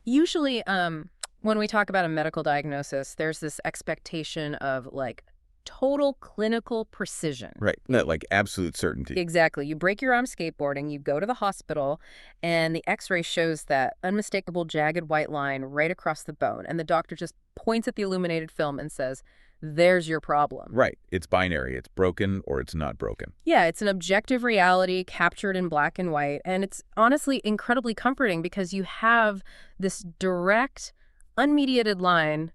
Usually, when we talk about a medical diagnosis, there's this expectation of, like, total clinical precision. Right. Not like absolute certainty. Exactly. You break your arm skateboarding, you go to the hospital, and the x-ray shows that unmistakable jagged white line right across the bone, and the doctor just points at the illuminated film and says, there's your problem. Right. It's binary. It's broken or it's not broken. Yeah, it's an objective reality captured in black and white, and it's honestly incredibly comforting because you have this direct, unmediated line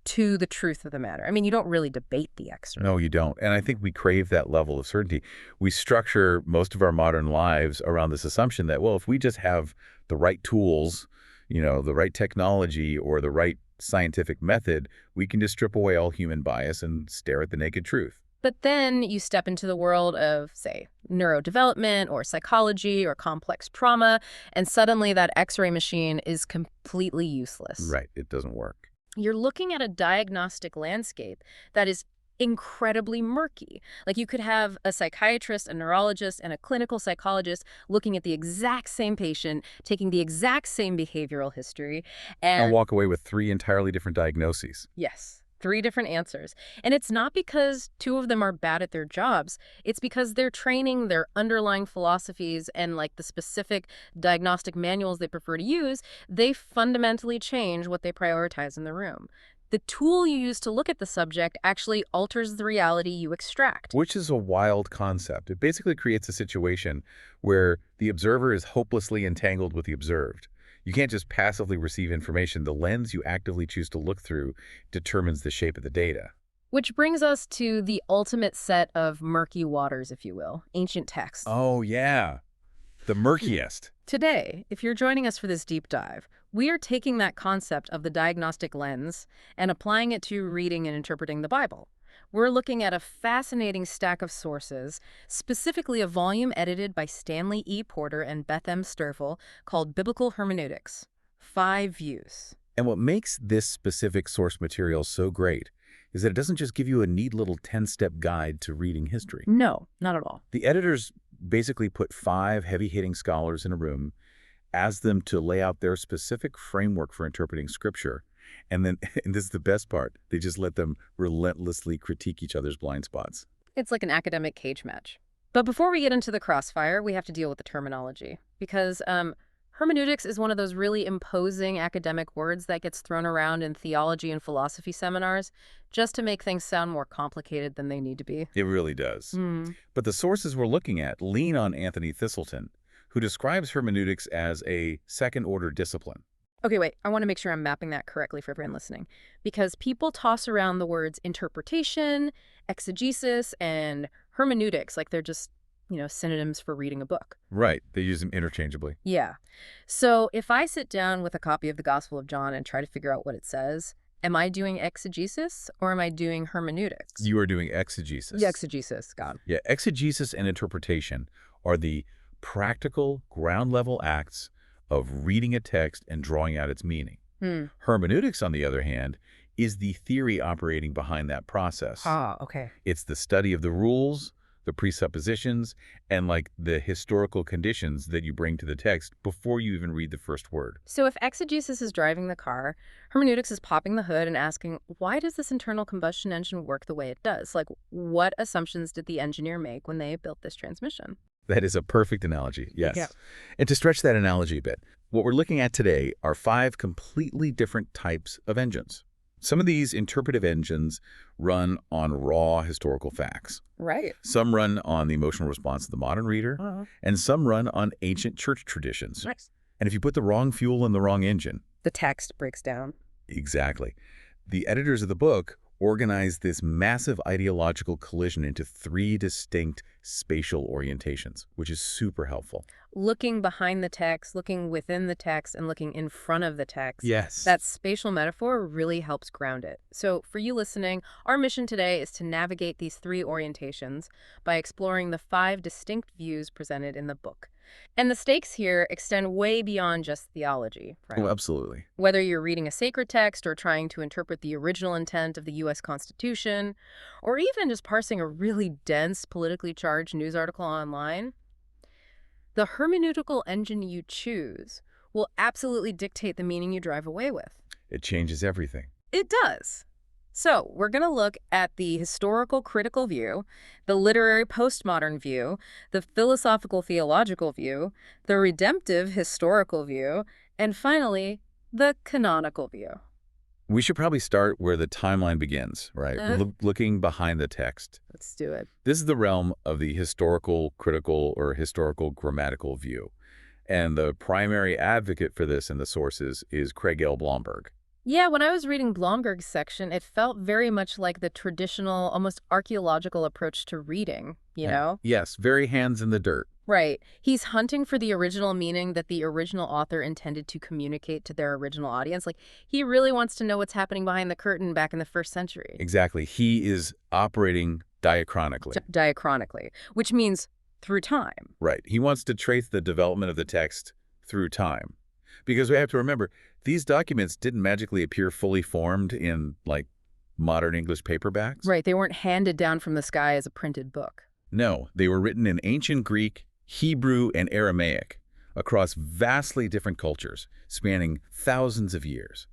to the truth of the matter. I mean, you don't really debate the x-ray. No, you don't. And I think we crave that level of certainty. We structure most of our modern lives around this assumption that, well, if we just have the right tools, the right technology or the right scientific method, we can just strip away all human bias and stare at the naked truth. But then you step into the world of, say, neurodevelopment or psychology or complex trauma, and suddenly that x-ray machine is completely useless. Right. It doesn't work. You're looking at a diagnostic landscape that is incredibly murky. Like, you could have a psychiatrist, a neurologist, and a clinical psychologist looking at the exact same patient, taking the exact same behavioral history, And walk away with 3 entirely different diagnoses. yes, 3 different answers. And it's not because 2 of them are bad at their jobs. It's because their training, their underlying philosophies, and like the specific diagnostic manuals they prefer to use, they fundamentally change what they prioritize in the room. The tool you use to look at the subject actually alters the reality you extract. Which is a wild concept. It basically creates a situation where the observer is hopelessly entangled with the observed. You can't just passively receive information. The lens you actively choose to look through determines the shape of the data. Which brings us to the ultimate set of murky waters, if you will, ancient texts. Oh, yeah. The murkiest. Today, if you're joining us for this deep dive, we are taking that concept of the diagnostic lens and applying it to reading and interpreting the Bible. We're looking at a fascinating stack of sources, specifically a volume edited by Stanley E. Porter and Beth M. Sturfel called Biblical Hermeneutics, 5 Views. And what makes this specific source material so great is that it doesn't just give you a neat little 10-step guide to reading history. No, not at all. The editors basically put 5 heavy-hitting scholars in a room, asked them to lay out their specific framework for interpreting Scripture, and then, and this is the best part, they just let them relentlessly critique each other's blind spots. It's like an academic cage match. But before we get into the crossfire, we have to deal with the terminology. Because hermeneutics is one of those really imposing academic words that gets thrown around in theology and philosophy seminars just to make things sound more complicated than they need to be. It really does. But the sources we're looking at lean on Anthony Thistleton, who describes hermeneutics as a second-order discipline. Okay, wait, I want to make sure I'm mapping that correctly for everyone listening. Because people toss around the words interpretation, exegesis, and hermeneutics like they're just, synonyms for reading a book. Right, they use them interchangeably. Yeah. So if I sit down with a copy of the Gospel of John and try to figure out what it says, am I doing exegesis or am I doing hermeneutics? You are doing exegesis. Yeah, exegesis, God. Yeah, exegesis and interpretation are the practical, ground-level acts of reading a text and drawing out its meaning. Hermeneutics, on the other hand, is the theory operating behind that process. Ah, okay. It's the study of the rules, the presuppositions, and like the historical conditions that you bring to the text before you even read the first word. So if exegesis is driving the car, hermeneutics is popping the hood and asking, why does this internal combustion engine work the way it does? Like, what assumptions did the engineer make when they built this transmission? That is a perfect analogy, yes. Yeah. And to stretch that analogy a bit, what we're looking at today are 5 completely different types of engines. Some of these interpretive engines run on raw historical facts. Right. Some run on the emotional response of the modern reader, and some run on ancient church traditions. Nice. And if you put the wrong fuel in the wrong engine... The text breaks down. Exactly. The editors of the book organized this massive ideological collision into 3 distinct spatial orientations, which is super helpful. Looking behind the text, looking within the text, and looking in front of the text. Yes. That spatial metaphor really helps ground it. So for you listening, our mission today is to navigate these 3 orientations by exploring the 5 distinct views presented in the book. And the stakes here extend way beyond just theology, right? Oh, absolutely. Whether you're reading a sacred text or trying to interpret the original intent of the U.S. Constitution, or even just parsing a really dense, politically charged news article online, the hermeneutical engine you choose will absolutely dictate the meaning you drive away with. It changes everything. It does. So we're going to look at the historical critical view, the literary postmodern view, the philosophical theological view, the redemptive historical view, and finally, the canonical view. We should probably start where the timeline begins, right? Looking behind the text. Let's do it. This is the realm of the historical critical or historical grammatical view. And the primary advocate for this in the sources is Craig L. Blomberg. Yeah, when I was reading Blomberg's section, it felt very much like the traditional, almost archaeological approach to reading, you know? Yes, very hands in the dirt. Right. He's hunting for the original meaning that the original author intended to communicate to their original audience. Like, he really wants to know what's happening behind the curtain back in the 1st century. Exactly. He is operating diachronically. Diachronically, which means through time. Right. He wants to trace the development of the text through time. Because we have to remember, these documents didn't magically appear fully formed in, like, modern English paperbacks. Right. They weren't handed down from the sky as a printed book. No, they were written in ancient Greek, Hebrew, and Aramaic across vastly different cultures, spanning thousands of years.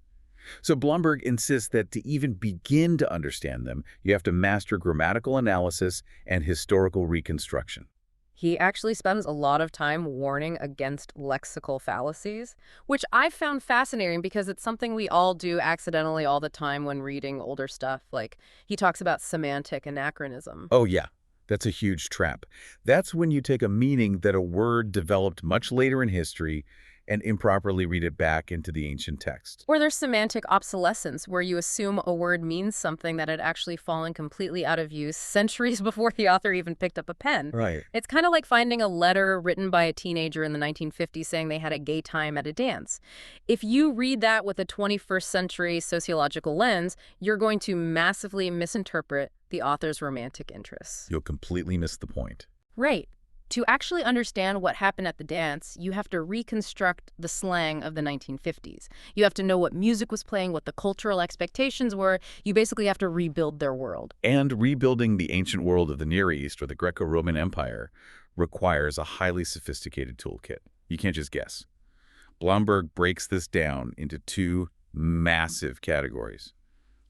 So Blomberg insists that to even begin to understand them, you have to master grammatical analysis and historical reconstruction. He actually spends a lot of time warning against lexical fallacies, which I found fascinating because it's something we all do accidentally all the time when reading older stuff. Like, he talks about semantic anachronism. Oh, yeah. That's a huge trap. That's when you take a meaning that a word developed much later in history and improperly read it back into the ancient text. Or there's semantic obsolescence, where you assume a word means something that had actually fallen completely out of use centuries before the author even picked up a pen. Right. It's kind of like finding a letter written by a teenager in the 1950s saying they had a gay time at a dance. If you read that with a 21st century sociological lens, you're going to massively misinterpret the author's romantic interests. You'll completely miss the point. Right. To actually understand what happened at the dance, you have to reconstruct the slang of the 1950s. You have to know what music was playing, what the cultural expectations were. You basically have to rebuild their world. And rebuilding the ancient world of the Near East or the Greco-Roman Empire requires a highly sophisticated toolkit. You can't just guess. Blomberg breaks this down into 2 massive categories: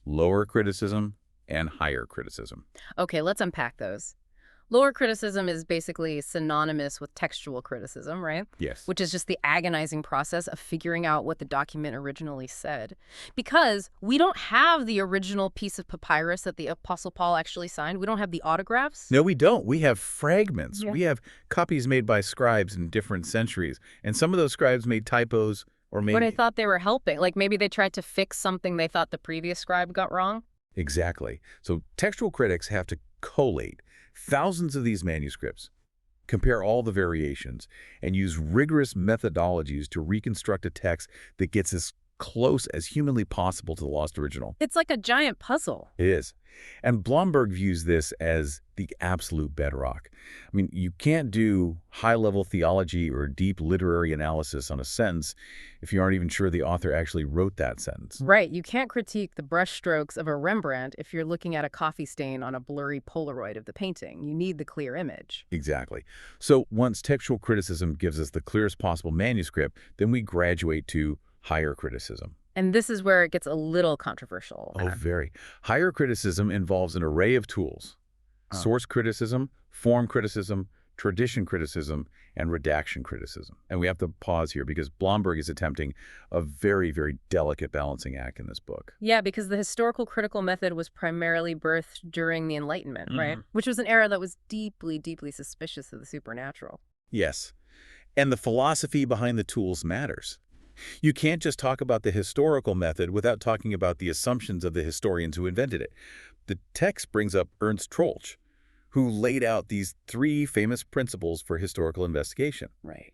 lower criticism and higher criticism. Okay, let's unpack those. Lower criticism is basically synonymous with textual criticism, right? Yes. Which is just the agonizing process of figuring out what the document originally said. Because we don't have the original piece of papyrus that the Apostle Paul actually signed. We don't have the autographs. No, we don't. We have fragments. Yeah. We have copies made by scribes in different centuries. And some of those scribes made typos or maybe... But I thought they were helping. Like, maybe they tried to fix something they thought the previous scribe got wrong. Exactly. So textual critics have to collate thousands of these manuscripts, compare all the variations, and use rigorous methodologies to reconstruct a text that gets as close as humanly possible to the lost original. It's like a giant puzzle. It is. And Blomberg views this as the absolute bedrock. I mean, you can't do high-level theology or deep literary analysis on a sentence if you aren't even sure the author actually wrote that sentence. Right. You can't critique the brushstrokes of a Rembrandt if you're looking at a coffee stain on a blurry Polaroid of the painting. You need the clear image. Exactly. So once textual criticism gives us the clearest possible manuscript, then we graduate to higher criticism. And this is where it gets a little controversial. Oh, very. Higher criticism involves an array of tools: source criticism, form criticism, tradition criticism, and redaction criticism. And we have to pause here because Blomberg is attempting a very, very delicate balancing act in this book. Yeah, because the historical critical method was primarily birthed during the Enlightenment, right? Which was an era that was deeply, deeply suspicious of the supernatural. Yes. And the philosophy behind the tools matters. You can't just talk about the historical method without talking about the assumptions of the historians who invented it. The text brings up Ernst Troeltsch, who laid out these 3 famous principles for historical investigation. Right.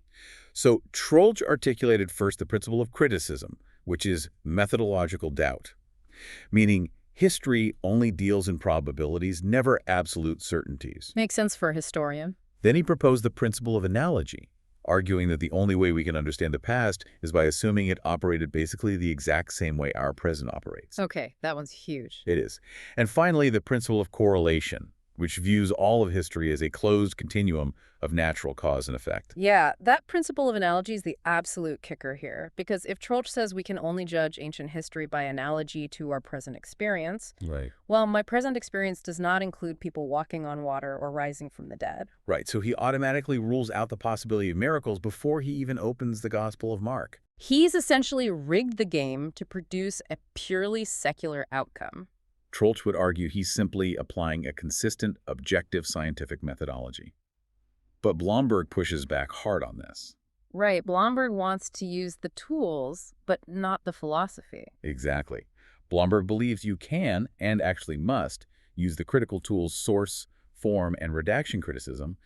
So Troeltsch articulated first the principle of criticism, which is methodological doubt, meaning history only deals in probabilities, never absolute certainties. Makes sense for a historian. Then he proposed the principle of analogy, arguing that the only way we can understand the past is by assuming it operated basically the exact same way our present operates. Okay, that one's huge. It is. And finally, the principle of correlation, which views all of history as a closed continuum of natural cause and effect. Yeah, that principle of analogy is the absolute kicker here, because if Troeltsch says we can only judge ancient history by analogy to our present experience, Right. well, my present experience does not include people walking on water or rising from the dead. Right, so he automatically rules out the possibility of miracles before he even opens the Gospel of Mark. He's essentially rigged the game to produce a purely secular outcome. Troeltsch would argue he's simply applying a consistent, objective scientific methodology. But Blomberg pushes back hard on this. Right, Blomberg wants to use the tools, but not the philosophy. Exactly. Blomberg believes you can, and actually must, use the critical tools source, form, and redaction criticism,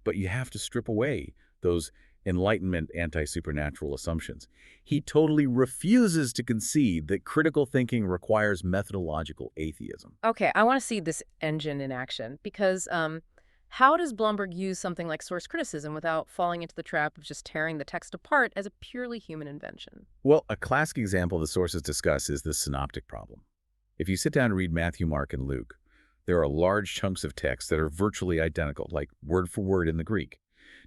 but you have to strip away those Enlightenment anti-supernatural assumptions. He totally refuses to concede that critical thinking requires methodological atheism. Okay, I want to see this engine in action, because how does Blomberg use something like source criticism without falling into the trap of just tearing the text apart as a purely human invention? Well, a classic example the sources discuss is the synoptic problem. If you sit down and read Matthew, Mark, and Luke, there are large chunks of text that are virtually identical, like word for word in the Greek.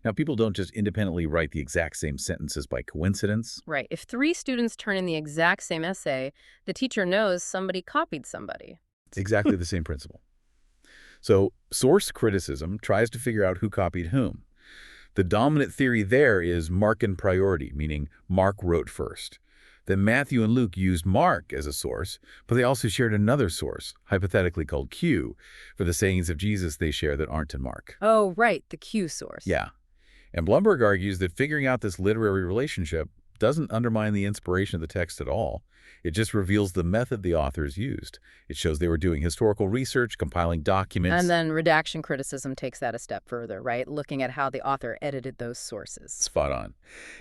Now, people don't just independently write the exact same sentences by coincidence. Right. If 3 students turn in the exact same essay, the teacher knows somebody copied somebody. It's exactly the same principle. So, source criticism tries to figure out who copied whom. The dominant theory there is Markan priority, meaning Mark wrote first. Then Matthew and Luke used Mark as a source, but they also shared another source, hypothetically called Q, for the sayings of Jesus they share that aren't in Mark. Oh, right, the Q source. Yeah. And Blomberg argues that figuring out this literary relationship doesn't undermine the inspiration of the text at all. It just reveals the method the authors used. It shows they were doing historical research, compiling documents. And then redaction criticism takes that a step further, right? Looking at how the author edited those sources. Spot on.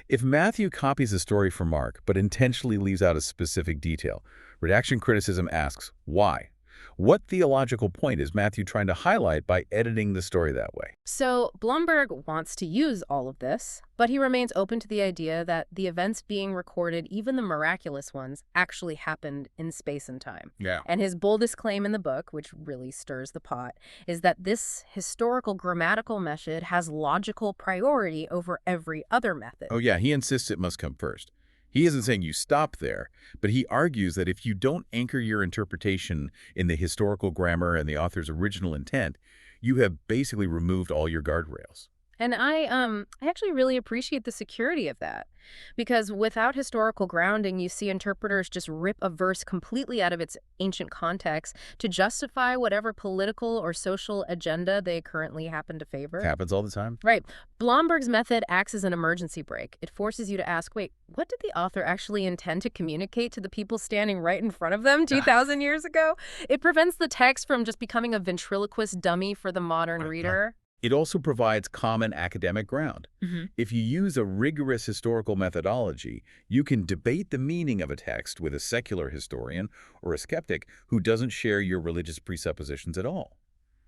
If Matthew copies a story from Mark, but intentionally leaves out a specific detail, redaction criticism asks, why? What theological point is Matthew trying to highlight by editing the story that way? So Blomberg wants to use all of this, but he remains open to the idea that the events being recorded, even the miraculous ones, actually happened in space and time. Yeah. And his boldest claim in the book, which really stirs the pot, is that this historical grammatical method has logical priority over every other method. Oh yeah, he insists it must come first. He isn't saying you stop there, but he argues that if you don't anchor your interpretation in the historical grammar and the author's original intent, you have basically removed all your guardrails. And I actually really appreciate the security of that, because without historical grounding, you see interpreters just rip a verse completely out of its ancient context to justify whatever political or social agenda they currently happen to favor. It happens all the time. Right. Blomberg's method acts as an emergency brake. It forces you to ask, wait, what did the author actually intend to communicate to the people standing right in front of them 2,000 years ago? It prevents the text from just becoming a ventriloquist dummy for the modern reader. It also provides common academic ground. Mm-hmm. If you use a rigorous historical methodology, you can debate the meaning of a text with a secular historian or a skeptic who doesn't share your religious presuppositions at all,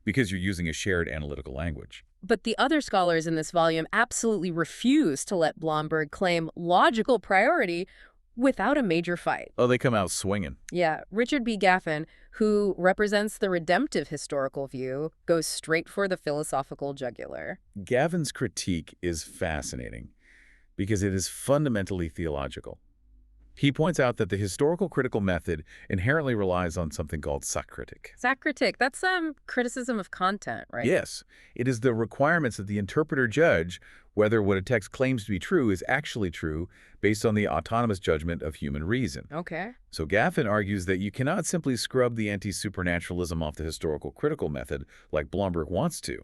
because you're using a shared analytical language. But the other scholars in this volume absolutely refuse to let Blomberg claim logical priority without a major fight. Oh, they come out swinging. Yeah, Richard B. Gaffin, who represents the redemptive-historical view, goes straight for the philosophical jugular. Gavin's critique is fascinating because it is fundamentally theological. He points out that the historical critical method inherently relies on something called sacritic. Sacritic, that's criticism of content, right? Yes, it is the requirements that the interpreter judge whether what a text claims to be true is actually true based on the autonomous judgment of human reason. Okay. So Gaffin argues that you cannot simply scrub the anti-supernaturalism off the historical critical method like Blomberg wants to,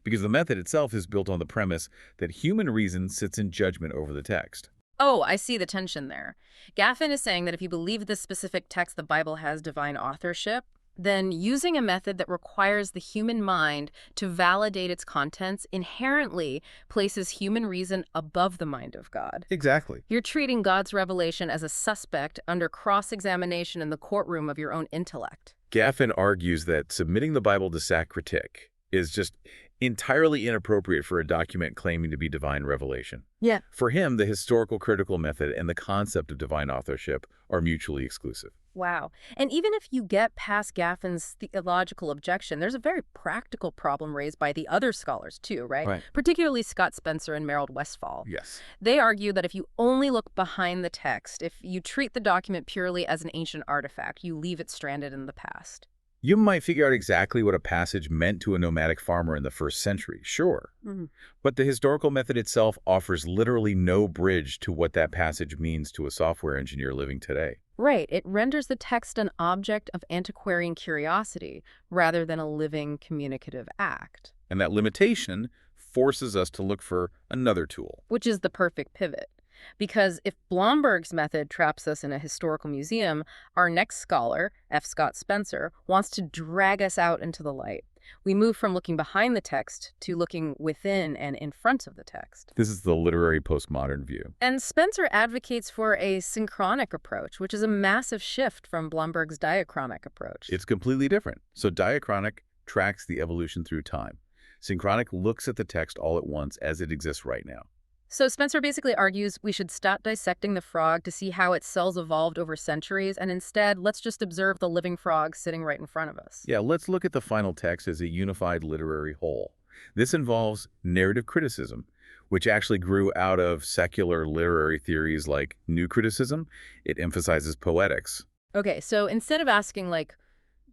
because the method itself is built on the premise that human reason sits in judgment over the text. Oh, I see the tension there. Gaffin is saying that if you believe this specific text the Bible has divine authorship, then using a method that requires the human mind to validate its contents inherently places human reason above the mind of God. Exactly. You're treating God's revelation as a suspect under cross-examination in the courtroom of your own intellect. Gaffin argues that submitting the Bible to sacritic is just entirely inappropriate for a document claiming to be divine revelation. Yeah. For him, the historical critical method and the concept of divine authorship are mutually exclusive. Wow. And even if you get past Gaffin's theological objection, there's a very practical problem raised by the other scholars too, right? Right. Particularly Scott Spencer and Merrill Westphal. Yes. They argue that if you only look behind the text, if you treat the document purely as an ancient artifact, you leave it stranded in the past. You might figure out exactly what a passage meant to a nomadic farmer in the first century, sure. Mhm. But the historical method itself offers literally no bridge to what that passage means to a software engineer living today. Right. It renders the text an object of antiquarian curiosity rather than a living communicative act. And that limitation forces us to look for another tool. Which is the perfect pivot. Because if Blomberg's method traps us in a historical museum, our next scholar, F. Scott Spencer, wants to drag us out into the light. We move from looking behind the text to looking within and in front of the text. This is the literary postmodern view. And Spencer advocates for a synchronic approach, which is a massive shift from Blomberg's diachronic approach. It's completely different. So diachronic tracks the evolution through time. Synchronic looks at the text all at once as it exists right now. So Spencer basically argues we should stop dissecting the frog to see how its cells evolved over centuries, and instead, let's just observe the living frog sitting right in front of us. Yeah, let's look at the final text as a unified literary whole. This involves narrative criticism, which actually grew out of secular literary theories like new criticism. It emphasizes poetics. Okay, so instead of asking, like,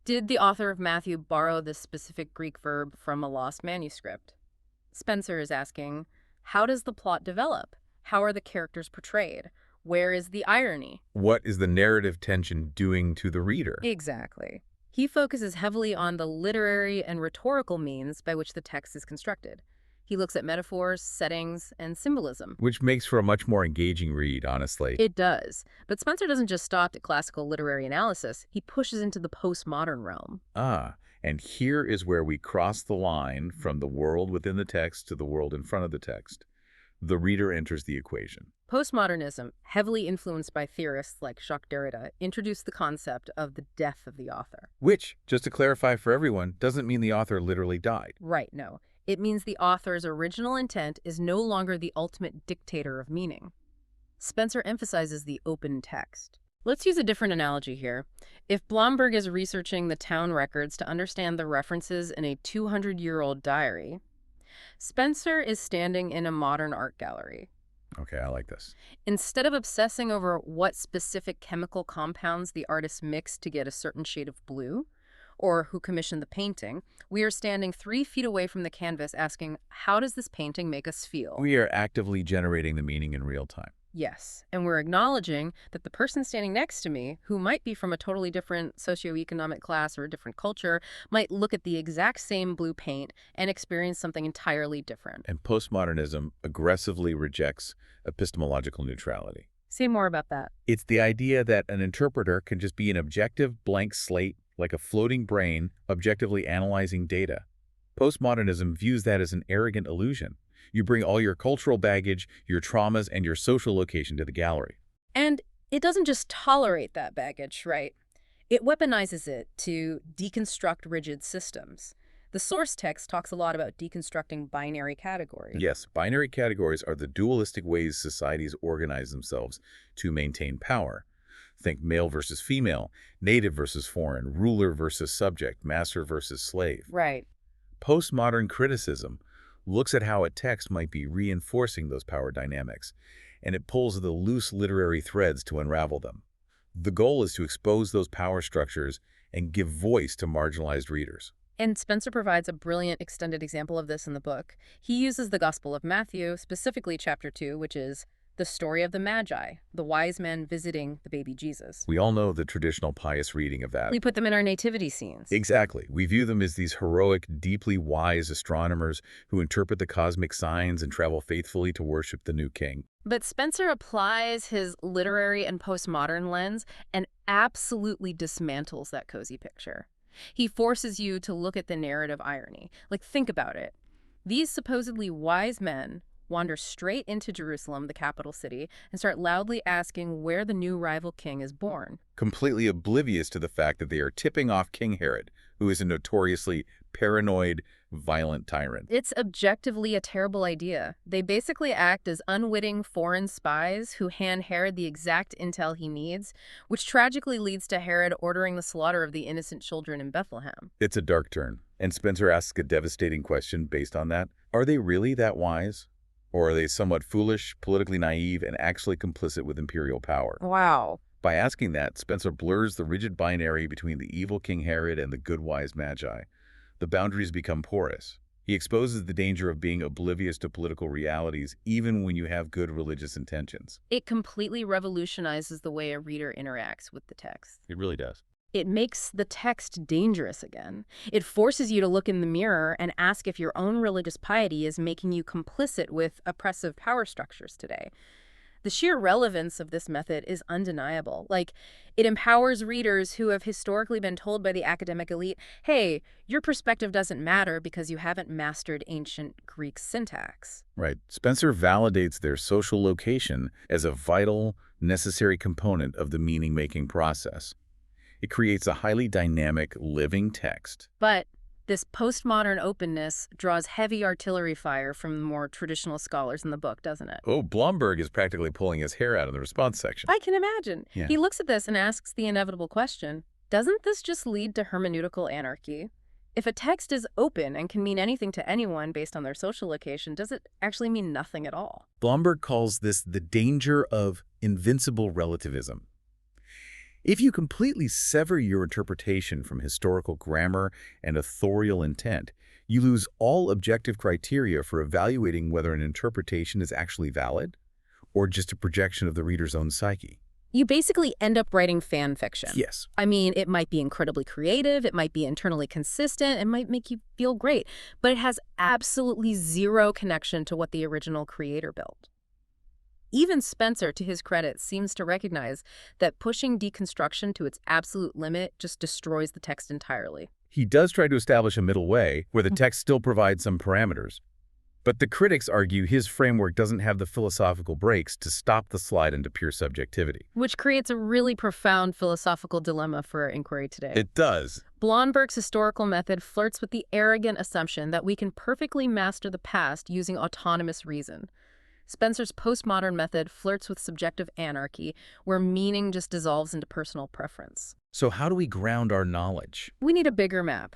did the author of Matthew borrow this specific Greek verb from a lost manuscript? Spencer is asking, how does the plot develop? How are the characters portrayed? Where is the irony? What is the narrative tension doing to the reader? Exactly. He focuses heavily on the literary and rhetorical means by which the text is constructed. He looks at metaphors, settings, and symbolism. Which makes for a much more engaging read, honestly. It does. But Spencer doesn't just stop at classical literary analysis. He pushes into the postmodern realm. And here is where we cross the line from the world within the text to the world in front of the text. The reader enters the equation. Postmodernism, heavily influenced by theorists like Jacques Derrida, introduced the concept of the death of the author. Which, just to clarify for everyone, doesn't mean the author literally died. Right, no. It means the author's original intent is no longer the ultimate dictator of meaning. Spencer emphasizes the open text. Let's use a different analogy here. If Blomberg is researching the town records to understand the references in a 200-year-old diary, Spencer is standing in a modern art gallery. Okay, I like this. Instead of obsessing over what specific chemical compounds the artist mixed to get a certain shade of blue, or who commissioned the painting, we are standing 3 feet away from the canvas asking, how does this painting make us feel? We are actively generating the meaning in real time. Yes, and we're acknowledging that the person standing next to me, who might be from a totally different socioeconomic class or a different culture, might look at the exact same blue paint and experience something entirely different. And postmodernism aggressively rejects epistemological neutrality. Say more about that. It's the idea that an interpreter can just be an objective blank slate, like a floating brain, objectively analyzing data. Postmodernism views that as an arrogant illusion. You bring all your cultural baggage, your traumas, and your social location to the gallery. And it doesn't just tolerate that baggage, right? It weaponizes it to deconstruct rigid systems. The source text talks a lot about deconstructing binary categories. Yes, binary categories are the dualistic ways societies organize themselves to maintain power. Think male versus female, native versus foreign, ruler versus subject, master versus slave. Right. Postmodern criticism looks at how a text might be reinforcing those power dynamics, and it pulls the loose literary threads to unravel them. The goal is to expose those power structures and give voice to marginalized readers. And Spencer provides a brilliant extended example of this in the book. He uses the Gospel of Matthew, specifically chapter 2, which is the story of the Magi, the wise men visiting the baby Jesus. We all know the traditional pious reading of that. We put them in our nativity scenes. Exactly. We view them as these heroic, deeply wise astronomers who interpret the cosmic signs and travel faithfully to worship the new king. But Spencer applies his literary and postmodern lens and absolutely dismantles that cozy picture. He forces you to look at the narrative irony. Like, think about it. These supposedly wise men wander straight into Jerusalem, the capital city, and start loudly asking where the new rival king is born. Completely oblivious to the fact that they are tipping off King Herod, who is a notoriously paranoid, violent tyrant. It's objectively a terrible idea. They basically act as unwitting foreign spies who hand Herod the exact intel he needs, which tragically leads to Herod ordering the slaughter of the innocent children in Bethlehem. It's a dark turn. And Spencer asks a devastating question based on that. Are they really that wise? Or are they somewhat foolish, politically naive, and actually complicit with imperial power? Wow. By asking that, Spencer blurs the rigid binary between the evil King Herod and the good wise Magi. The boundaries become porous. He exposes the danger of being oblivious to political realities even when you have good religious intentions. It completely revolutionizes the way a reader interacts with the text. It really does. It makes the text dangerous again. It forces you to look in the mirror and ask if your own religious piety is making you complicit with oppressive power structures today. The sheer relevance of this method is undeniable. Like, it empowers readers who have historically been told by the academic elite, hey, your perspective doesn't matter because you haven't mastered ancient Greek syntax. Right. Spencer validates their social location as a vital, necessary component of the meaning-making process. It creates a highly dynamic, living text. But this postmodern openness draws heavy artillery fire from the more traditional scholars in the book, doesn't it? Oh, Blomberg is practically pulling his hair out in the response section. I can imagine. Yeah. He looks at this and asks the inevitable question, doesn't this just lead to hermeneutical anarchy? If a text is open and can mean anything to anyone based on their social location, does it actually mean nothing at all? Blomberg calls this the danger of invincible relativism. If you completely sever your interpretation from historical grammar and authorial intent, you lose all objective criteria for evaluating whether an interpretation is actually valid or just a projection of the reader's own psyche. You basically end up writing fan fiction. Yes. I mean, it might be incredibly creative, it might be internally consistent, it might make you feel great, but it has absolutely zero connection to what the original creator built. Even Spencer, to his credit, seems to recognize that pushing deconstruction to its absolute limit just destroys the text entirely. He does try to establish a middle way where the text still provides some parameters. But the critics argue his framework doesn't have the philosophical brakes to stop the slide into pure subjectivity. Which creates a really profound philosophical dilemma for our inquiry today. It does. Blomberg's historical method flirts with the arrogant assumption that we can perfectly master the past using autonomous reason. Spencer's postmodern method flirts with subjective anarchy, where meaning just dissolves into personal preference. So how do we ground our knowledge? We need a bigger map.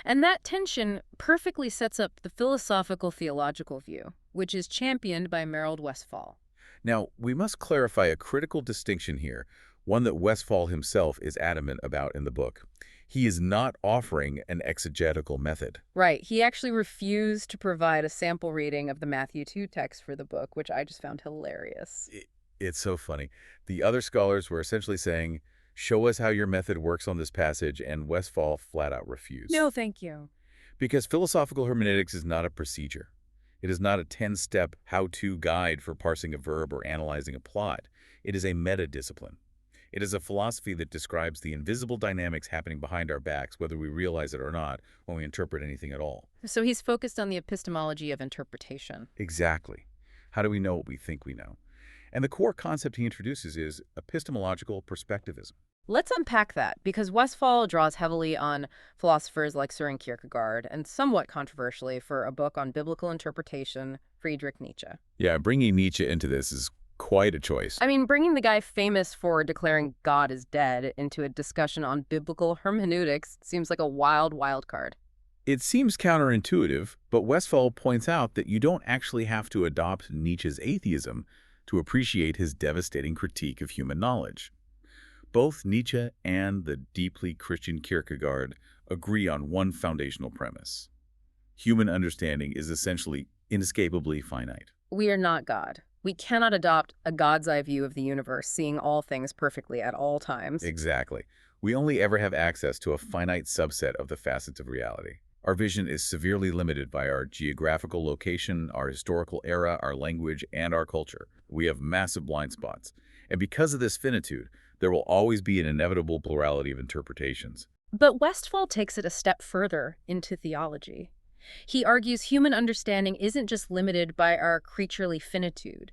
And that tension perfectly sets up the philosophical theological view, which is championed by Merrill Westphal. Now, we must clarify a critical distinction here, one that Westphal himself is adamant about in the book. He is not offering an exegetical method. Right. He actually refused to provide a sample reading of the Matthew 2 text for the book, which I just found hilarious. It's so funny. The other scholars were essentially saying, show us how your method works on this passage, and Westphal flat out refused. No, thank you. Because philosophical hermeneutics is not a procedure. It is not a 10-step how-to guide for parsing a verb or analyzing a plot. It is a meta-discipline. It is a philosophy that describes the invisible dynamics happening behind our backs, whether we realize it or not, when we interpret anything at all. So he's focused on the epistemology of interpretation. Exactly. How do we know what we think we know? And the core concept he introduces is epistemological perspectivism. Let's unpack that, because Westphal draws heavily on philosophers like Søren Kierkegaard, and somewhat controversially for a book on biblical interpretation, Friedrich Nietzsche. Yeah, bringing Nietzsche into this is quite a choice. I mean, bringing the guy famous for declaring God is dead into a discussion on biblical hermeneutics seems like a wild, wild card. It seems counterintuitive, but Westphal points out that you don't actually have to adopt Nietzsche's atheism to appreciate his devastating critique of human knowledge. Both Nietzsche and the deeply Christian Kierkegaard agree on one foundational premise. Human understanding is essentially inescapably finite. We are not God. We cannot adopt a God's eye view of the universe, seeing all things perfectly at all times. Exactly. We only ever have access to a finite subset of the facets of reality. Our vision is severely limited by our geographical location, our historical era, our language, and our culture. We have massive blind spots. And because of this finitude, there will always be an inevitable plurality of interpretations. But Westphal takes it a step further into theology. He argues human understanding isn't just limited by our creaturely finitude.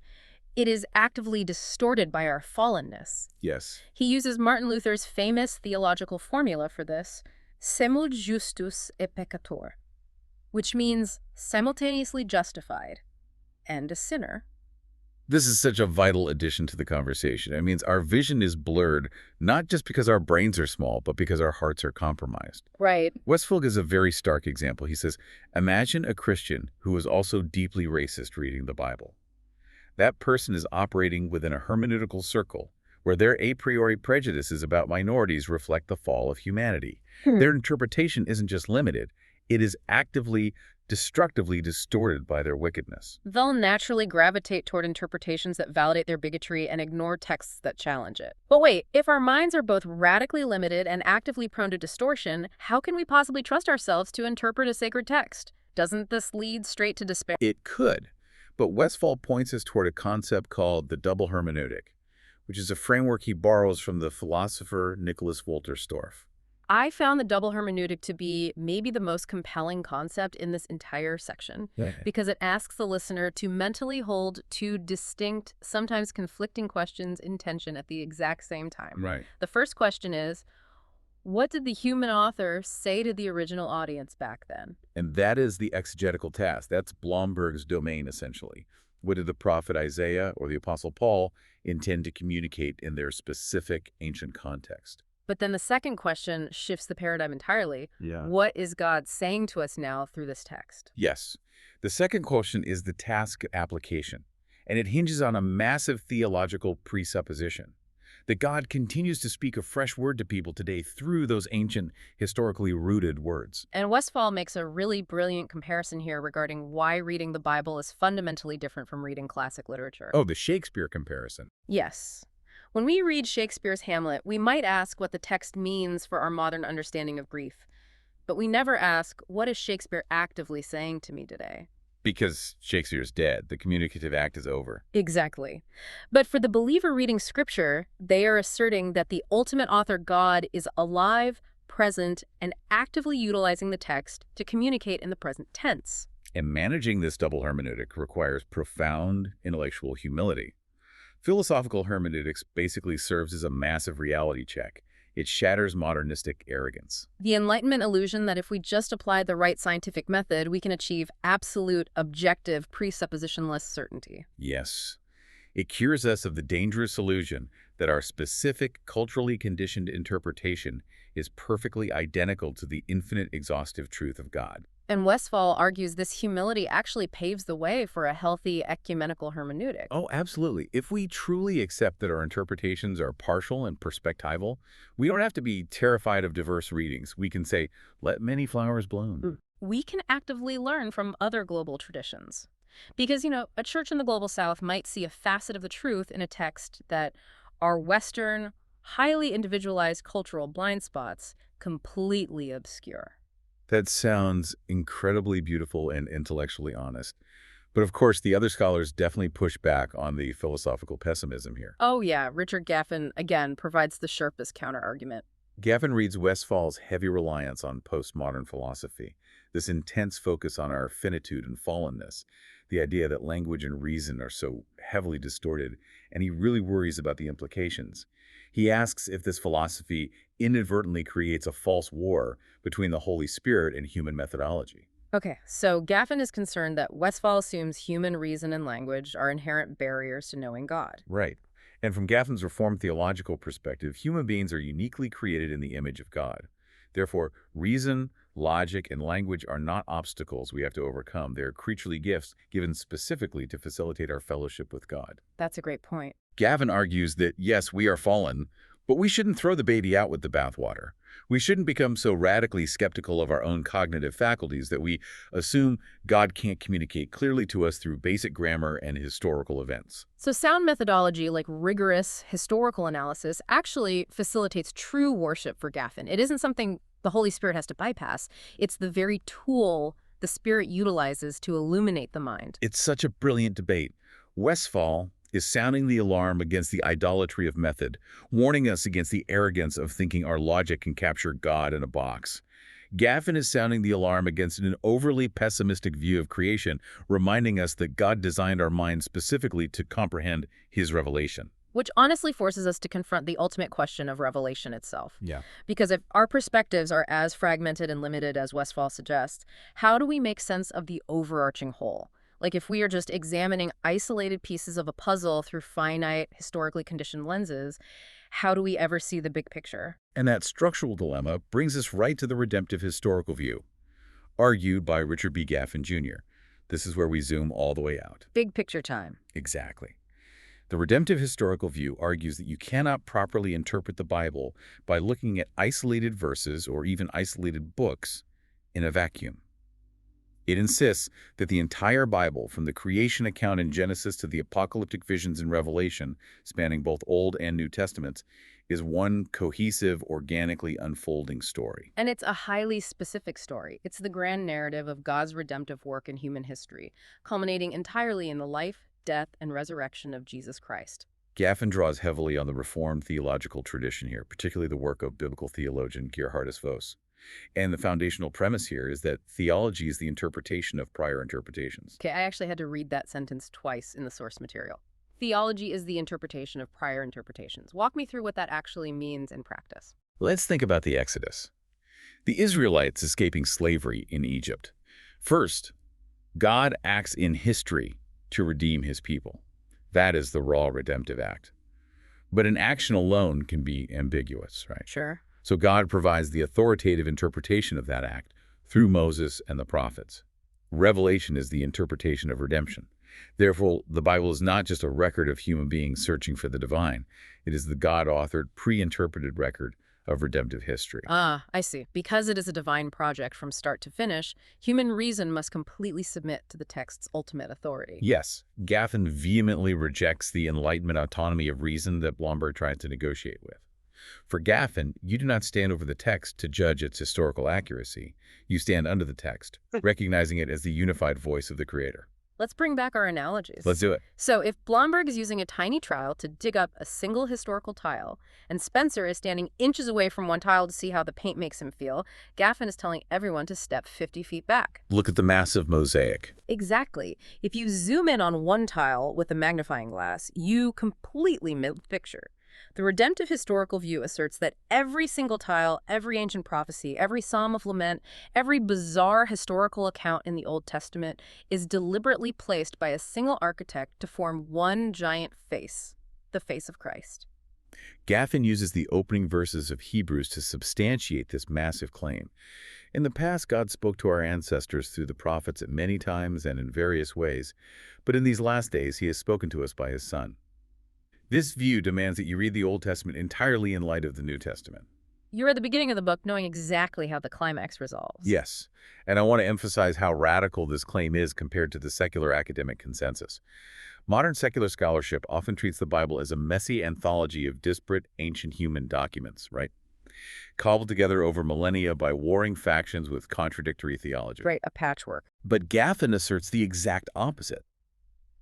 It is actively distorted by our fallenness. Yes. He uses Martin Luther's famous theological formula for this: semul justus et peccator, which means simultaneously justified and a sinner. This is such a vital addition to the conversation. It means our vision is blurred, not just because our brains are small, but because our hearts are compromised. Right. Westphal gives a very stark example. He says, imagine a Christian who is also deeply racist reading the Bible. That person is operating within a hermeneutical circle where their a priori prejudices about minorities reflect the fall of humanity. Their interpretation isn't just limited, it is actively, destructively distorted by their wickedness. They'll naturally gravitate toward interpretations that validate their bigotry and ignore texts that challenge it. But wait, if our minds are both radically limited and actively prone to distortion, how can we possibly trust ourselves to interpret a sacred text? Doesn't this lead straight to despair? It could, but Westphal points us toward a concept called the double hermeneutic, which is a framework he borrows from the philosopher Nicholas Wolterstorff. I found the double hermeneutic to be maybe the most compelling concept in this entire section, because it asks the listener to mentally hold two distinct, sometimes conflicting questions in tension at the exact same time. Right. The first question is, what did the human author say to the original audience back then? And that is the exegetical task. That's Blomberg's domain, essentially. What did the prophet Isaiah or the apostle Paul intend to communicate in their specific ancient context? But then the second question shifts the paradigm entirely. Yeah. What is God saying to us now through this text? Yes. The second question is the task application, and it hinges on a massive theological presupposition that God continues to speak a fresh word to people today through those ancient, historically rooted words. And Westphal makes a really brilliant comparison here regarding why reading the Bible is fundamentally different from reading classic literature. Oh, the Shakespeare comparison. Yes. When we read Shakespeare's Hamlet, we might ask what the text means for our modern understanding of grief. But we never ask, what is Shakespeare actively saying to me today? Because Shakespeare's dead. The communicative act is over. Exactly. But for the believer reading scripture, they are asserting that the ultimate author God is alive, present, and actively utilizing the text to communicate in the present tense. And managing this double hermeneutic requires profound intellectual humility. Philosophical hermeneutics basically serves as a massive reality check. It shatters modernistic arrogance. The Enlightenment illusion that if we just apply the right scientific method, we can achieve absolute, objective, presuppositionless certainty. Yes. It cures us of the dangerous illusion that our specific, culturally conditioned interpretation is perfectly identical to the infinite, exhaustive truth of God. And Westphal argues this humility actually paves the way for a healthy ecumenical hermeneutic. Oh, absolutely. If we truly accept that our interpretations are partial and perspectival, we don't have to be terrified of diverse readings. We can say, let many flowers bloom. We can actively learn from other global traditions. Because, a church in the global south might see a facet of the truth in a text that our Western, highly individualized cultural blind spots completely obscure. That sounds incredibly beautiful and intellectually honest. But of course, the other scholars definitely push back on the philosophical pessimism here. Oh yeah, Richard Gaffin, again, provides the sharpest counterargument. Gaffin reads Westphal's heavy reliance on postmodern philosophy, this intense focus on our finitude and fallenness, the idea that language and reason are so heavily distorted, and he really worries about the implications. He asks if this philosophy inadvertently creates a false war between the Holy Spirit and human methodology. Okay, so Gaffin is concerned that Westphal assumes human reason and language are inherent barriers to knowing God. Right. And from Gaffin's Reformed theological perspective, human beings are uniquely created in the image of God. Therefore, reason, logic, and language are not obstacles we have to overcome. They're creaturely gifts given specifically to facilitate our fellowship with God. That's a great point. Gaffin argues that, yes, we are fallen, but we shouldn't throw the baby out with the bathwater. We shouldn't become so radically skeptical of our own cognitive faculties that we assume God can't communicate clearly to us through basic grammar and historical events. So sound methodology, like rigorous historical analysis, actually facilitates true worship for Gaffin. It isn't something the Holy Spirit has to bypass. It's the very tool the Spirit utilizes to illuminate the mind. It's such a brilliant debate. Westphal is sounding the alarm against the idolatry of method, warning us against the arrogance of thinking our logic can capture God in a box. Gaffin is sounding the alarm against an overly pessimistic view of creation, reminding us that God designed our minds specifically to comprehend His revelation. Which honestly forces us to confront the ultimate question of revelation itself. Yeah. Because if our perspectives are as fragmented and limited as Westphal suggests, how do we make sense of the overarching whole? Like if we are just examining isolated pieces of a puzzle through finite, historically conditioned lenses, how do we ever see the big picture? And that structural dilemma brings us right to the redemptive historical view, argued by Richard B. Gaffin, Jr. This is where we zoom all the way out. Big picture time. Exactly. The redemptive historical view argues that you cannot properly interpret the Bible by looking at isolated verses or even isolated books in a vacuum. It insists that the entire Bible, from the creation account in Genesis to the apocalyptic visions in Revelation, spanning both Old and New Testaments, is one cohesive, organically unfolding story. And it's a highly specific story. It's the grand narrative of God's redemptive work in human history, culminating entirely in the life, death, and resurrection of Jesus Christ. Gaffin draws heavily on the Reformed theological tradition here, particularly the work of biblical theologian Gerhardus Voss. And the foundational premise here is that theology is the interpretation of prior interpretations. Okay, I actually had to read that sentence twice in the source material. Theology is the interpretation of prior interpretations. Walk me through what that actually means in practice. Let's think about the Exodus. The Israelites escaping slavery in Egypt. First, God acts in history to redeem his people. That is the raw redemptive act. But an action alone can be ambiguous, right? Sure. So God provides the authoritative interpretation of that act through Moses and the prophets. Revelation is the interpretation of redemption. Therefore, the Bible is not just a record of human beings searching for the divine. It is the God-authored, pre-interpreted record of redemptive history. Ah, I see. Because it is a divine project from start to finish, human reason must completely submit to the text's ultimate authority. Yes, Gaffin vehemently rejects the Enlightenment autonomy of reason that Blomberg tried to negotiate with. For Gaffin, you do not stand over the text to judge its historical accuracy. You stand under the text, recognizing it as the unified voice of the Creator. Let's bring back our analogies. Let's do it. So if Blomberg is using a tiny trowel to dig up a single historical tile, and Spencer is standing inches away from one tile to see how the paint makes him feel, Gaffin is telling everyone to step 50 feet back. Look at the massive mosaic. Exactly. If you zoom in on one tile with a magnifying glass, you completely miss the picture. The redemptive historical view asserts that every single tile, every ancient prophecy, every psalm of lament, every bizarre historical account in the Old Testament is deliberately placed by a single architect to form one giant face, the face of Christ. Gaffin uses the opening verses of Hebrews to substantiate this massive claim. In the past, God spoke to our ancestors through the prophets at many times and in various ways, but in these last days, he has spoken to us by his Son. This view demands that you read the Old Testament entirely in light of the New Testament. You're at the beginning of the book knowing exactly how the climax resolves. Yes, and I want to emphasize how radical this claim is compared to the secular academic consensus. Modern secular scholarship often treats the Bible as a messy anthology of disparate ancient human documents, right? Cobbled together over millennia by warring factions with contradictory theology. Right, a patchwork. But Gaffin asserts the exact opposite.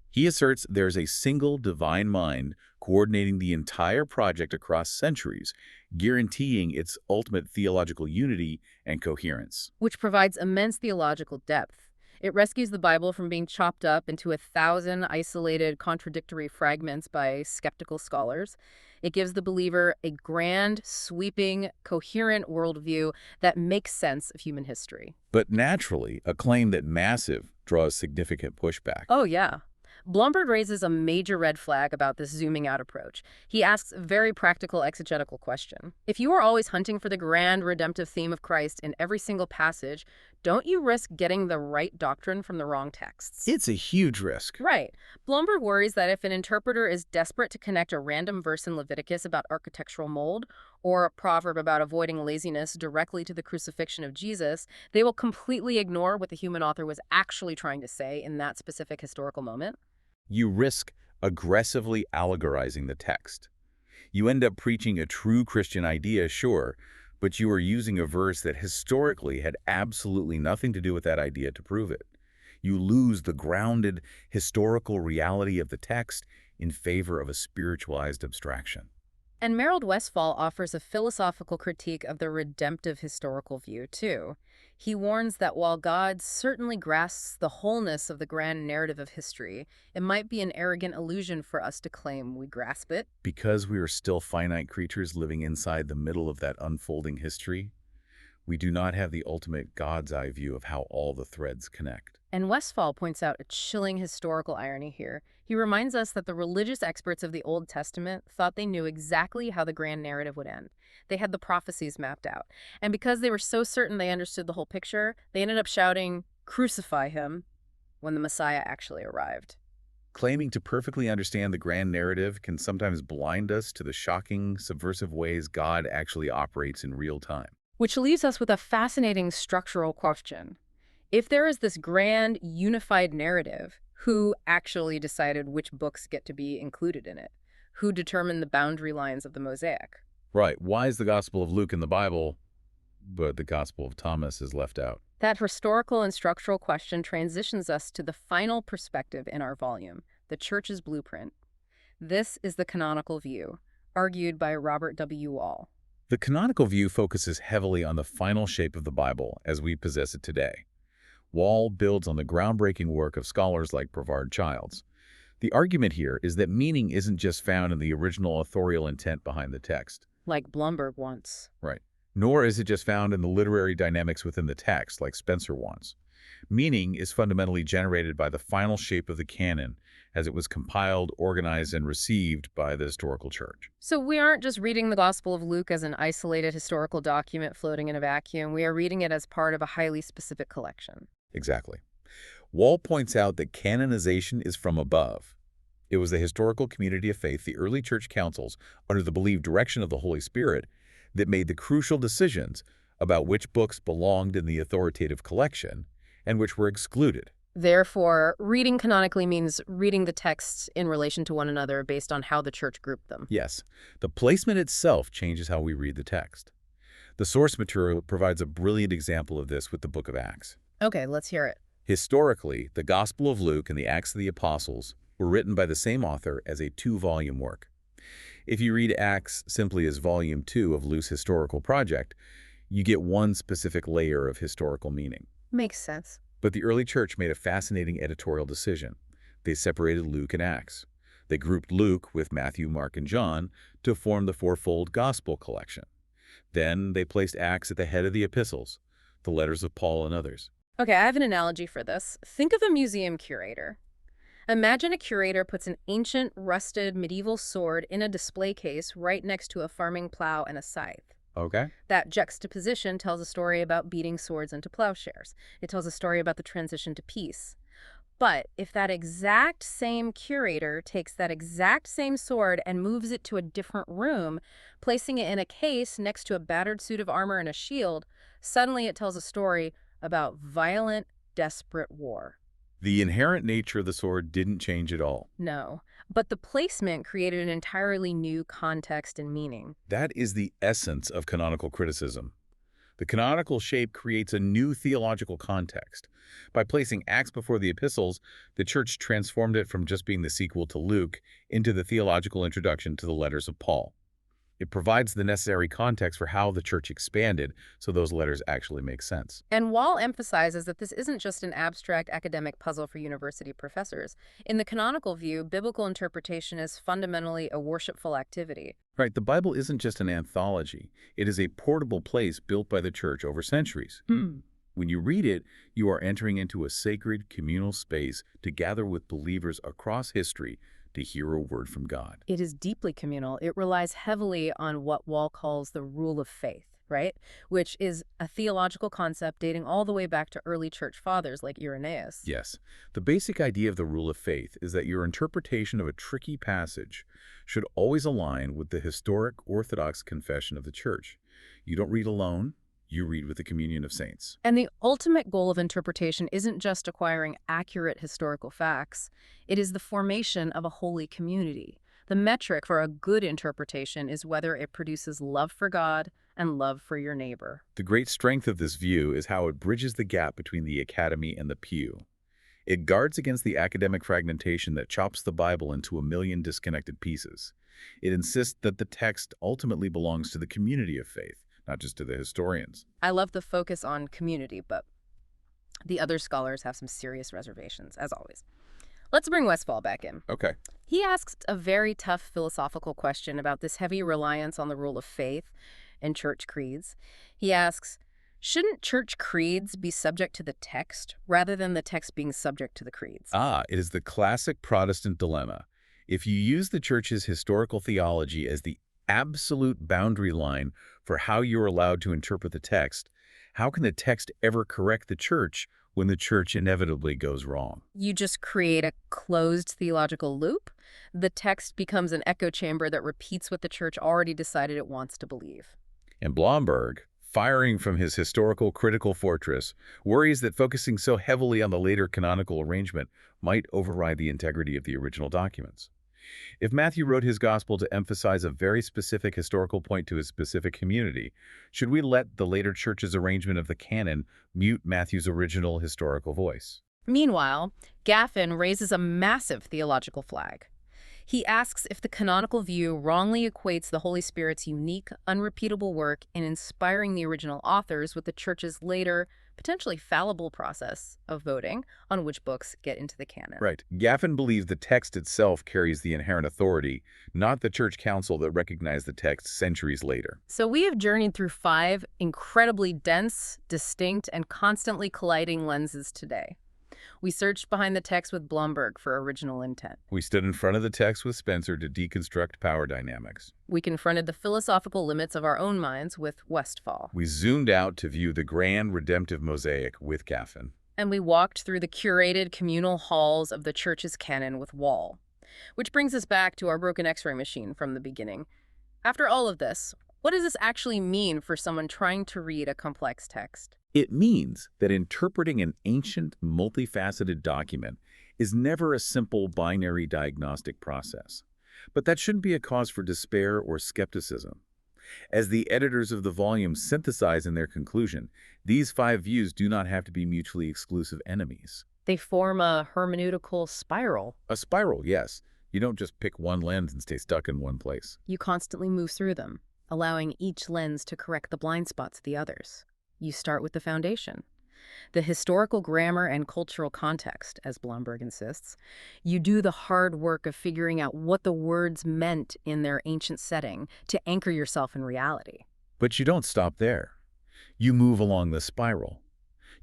He asserts there's a single divine mind coordinating the entire project across centuries, guaranteeing its ultimate theological unity and coherence. Which provides immense theological depth. It rescues the Bible from being chopped up into 1,000 isolated, contradictory fragments by skeptical scholars. It gives the believer a grand, sweeping, coherent worldview that makes sense of human history. But naturally, a claim that massive draws significant pushback. Oh, yeah. Blomberg raises a major red flag about this zooming out approach. He asks a very practical exegetical question. If you are always hunting for the grand redemptive theme of Christ in every single passage, don't you risk getting the right doctrine from the wrong texts? It's a huge risk. Right. Blomberg worries that if an interpreter is desperate to connect a random verse in Leviticus about architectural mold or a proverb about avoiding laziness directly to the crucifixion of Jesus, they will completely ignore what the human author was actually trying to say in that specific historical moment. You risk aggressively allegorizing the text. You end up preaching a true Christian idea, sure, but you are using a verse that historically had absolutely nothing to do with that idea to prove it. You lose the grounded historical reality of the text in favor of a spiritualized abstraction. And Merrill Westphal offers a philosophical critique of the redemptive historical view, too. He warns that while God certainly grasps the wholeness of the grand narrative of history, it might be an arrogant illusion for us to claim we grasp it. Because we are still finite creatures living inside the middle of that unfolding history, we do not have the ultimate God's eye view of how all the threads connect. And Westphal points out a chilling historical irony here. He reminds us that the religious experts of the Old Testament thought they knew exactly how the grand narrative would end. They had the prophecies mapped out. And because they were so certain they understood the whole picture, they ended up shouting, "Crucify him," when the Messiah actually arrived. Claiming to perfectly understand the grand narrative can sometimes blind us to the shocking, subversive ways God actually operates in real time. Which leaves us with a fascinating structural question. If there is this grand, unified narrative, who actually decided which books get to be included in it? Who determined the boundary lines of the mosaic? Right. Why is the Gospel of Luke in the Bible, but the Gospel of Thomas is left out? That historical and structural question transitions us to the final perspective in our volume, the Church's blueprint. This is the canonical view, argued by Robert W. Wall. The canonical view focuses heavily on the final shape of the Bible as we possess it today. Wall builds on the groundbreaking work of scholars like Brevard Childs. The argument here is that meaning isn't just found in the original authorial intent behind the text. Like Blumberg wants. Right. Nor is it just found in the literary dynamics within the text, like Spencer wants. Meaning is fundamentally generated by the final shape of the canon as it was compiled, organized, and received by the historical church. So we aren't just reading the Gospel of Luke as an isolated historical document floating in a vacuum. We are reading it as part of a highly specific collection. Exactly. Wall points out that canonization is from above. It was the historical community of faith, the early church councils, under the believed direction of the Holy Spirit, that made the crucial decisions about which books belonged in the authoritative collection and which were excluded. Therefore, reading canonically means reading the texts in relation to one another based on how the church grouped them. Yes, the placement itself changes how we read the text. The source material provides a brilliant example of this with the book of Acts. Okay, let's hear it. Historically, the Gospel of Luke and the Acts of the Apostles were written by the same author as a two-volume work. If you read Acts simply as Volume 2 of Luke's historical project, you get one specific layer of historical meaning. Makes sense. But the early church made a fascinating editorial decision. They separated Luke and Acts. They grouped Luke with Matthew, Mark, and John to form the fourfold gospel collection. Then they placed Acts at the head of the epistles, the letters of Paul and others. Okay, I have an analogy for this. Think of a museum curator. Imagine a curator puts an ancient, rusted, medieval sword in a display case right next to a farming plow and a scythe. Okay. That juxtaposition tells a story about beating swords into plowshares. It tells a story about the transition to peace. But if that exact same curator takes that exact same sword and moves it to a different room, placing it in a case next to a battered suit of armor and a shield, suddenly it tells a story about violent, desperate war. The inherent nature of the sword didn't change at all. No, but the placement created an entirely new context and meaning. That is the essence of canonical criticism. The canonical shape creates a new theological context. By placing Acts before the epistles, the church transformed it from just being the sequel to Luke into the theological introduction to the letters of Paul. It provides the necessary context for how the church expanded, so those letters actually make sense. And Wall emphasizes that this isn't just an abstract academic puzzle for university professors. In the canonical view, biblical interpretation is fundamentally a worshipful activity. Right, the Bible isn't just an anthology. It is a portable place built by the church over centuries. When you read it, you are entering into a sacred communal space to gather with believers across history to hear a word from God. It is deeply communal. It relies heavily on what Wall calls the rule of faith, right? Which is a theological concept dating all the way back to early church fathers like Irenaeus. Yes. The basic idea of the rule of faith is that your interpretation of a tricky passage should always align with the historic Orthodox confession of the church. You don't read alone. You read with the communion of saints. And the ultimate goal of interpretation isn't just acquiring accurate historical facts. It is the formation of a holy community. The metric for a good interpretation is whether it produces love for God and love for your neighbor. The great strength of this view is how it bridges the gap between the academy and the pew. It guards against the academic fragmentation that chops the Bible into a million disconnected pieces. It insists that the text ultimately belongs to the community of faith, not just to the historians. I love the focus on community, but the other scholars have some serious reservations, as always. Let's bring Westphal back in. Okay. He asks a very tough philosophical question about this heavy reliance on the rule of faith and church creeds. He asks, shouldn't church creeds be subject to the text rather than the text being subject to the creeds? It is the classic Protestant dilemma. If you use the church's historical theology as the absolute boundary line for how you're allowed to interpret the text, how can the text ever correct the church when the church inevitably goes wrong? You just create a closed theological loop. The text becomes an echo chamber that repeats what the church already decided it wants to believe. And Blomberg, firing from his historical critical fortress, worries that focusing so heavily on the later canonical arrangement might override the integrity of the original documents. If Matthew wrote his gospel to emphasize a very specific historical point to his specific community, should we let the later church's arrangement of the canon mute Matthew's original historical voice? Meanwhile, Gaffin raises a massive theological flag. He asks if the canonical view wrongly equates the Holy Spirit's unique, unrepeatable work in inspiring the original authors with the Church's later, potentially fallible process of voting on which books get into the canon. Right. Gaffin believes the text itself carries the inherent authority, not the church council that recognized the text centuries later. So we have journeyed through 5 incredibly dense, distinct, and constantly colliding lenses today. We searched behind the text with Blomberg for original intent. We stood in front of the text with Spencer to deconstruct power dynamics. We confronted the philosophical limits of our own minds with Westphal. We zoomed out to view the grand redemptive mosaic with Gaffin. And we walked through the curated communal halls of the church's canon with Wall. Which brings us back to our broken X-ray machine from the beginning. After all of this, what does this actually mean for someone trying to read a complex text? It means that interpreting an ancient, multifaceted document is never a simple binary diagnostic process. But that shouldn't be a cause for despair or skepticism. As the editors of the volume synthesize in their conclusion, these 5 views do not have to be mutually exclusive enemies. They form a hermeneutical spiral. A spiral, yes. You don't just pick one lens and stay stuck in one place. You constantly move through them, allowing each lens to correct the blind spots of the others. You start with the foundation, the historical grammar and cultural context, as Blomberg insists. You do the hard work of figuring out what the words meant in their ancient setting to anchor yourself in reality. But you don't stop there. You move along the spiral.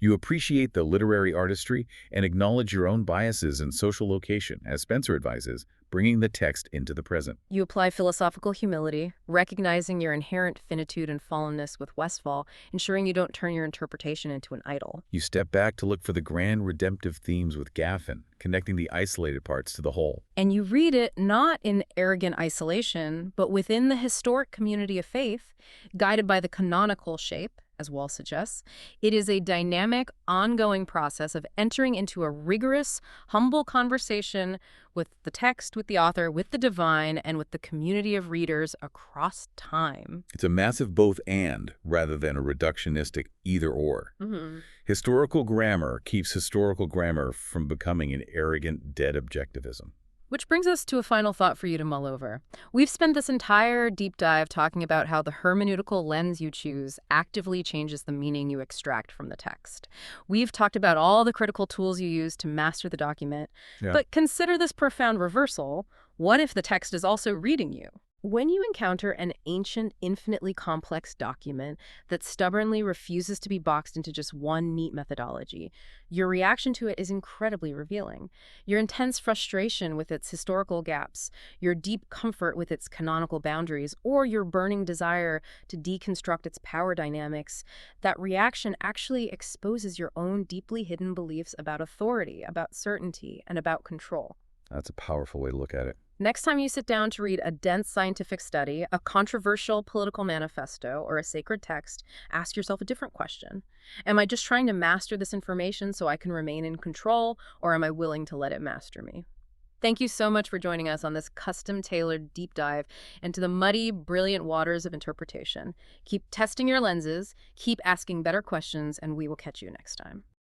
You appreciate the literary artistry and acknowledge your own biases and social location, as Spencer advises, bringing the text into the present. You apply philosophical humility, recognizing your inherent finitude and fallenness with Westphal, ensuring you don't turn your interpretation into an idol. You step back to look for the grand redemptive themes with Gaffin, connecting the isolated parts to the whole. And you read it not in arrogant isolation, but within the historic community of faith, guided by the canonical shape, as Wall suggests. It is a dynamic, ongoing process of entering into a rigorous, humble conversation with the text, with the author, with the divine, and with the community of readers across time. It's a massive both-and rather than a reductionistic either-or. Historical grammar keeps historical grammar from becoming an arrogant, dead objectivism. Which brings us to a final thought for you to mull over. We've spent this entire deep dive talking about how the hermeneutical lens you choose actively changes the meaning you extract from the text. We've talked about all the critical tools you use to master the document. But consider this profound reversal. What if the text is also reading you? When you encounter an ancient, infinitely complex document that stubbornly refuses to be boxed into just one neat methodology, your reaction to it is incredibly revealing. Your intense frustration with its historical gaps, your deep comfort with its canonical boundaries, or your burning desire to deconstruct its power dynamics, that reaction actually exposes your own deeply hidden beliefs about authority, about certainty, and about control. That's a powerful way to look at it. Next time you sit down to read a dense scientific study, a controversial political manifesto, or a sacred text, ask yourself a different question. Am I just trying to master this information so I can remain in control, or am I willing to let it master me? Thank you so much for joining us on this custom-tailored deep dive into the muddy, brilliant waters of interpretation. Keep testing your lenses, keep asking better questions, and we will catch you next time.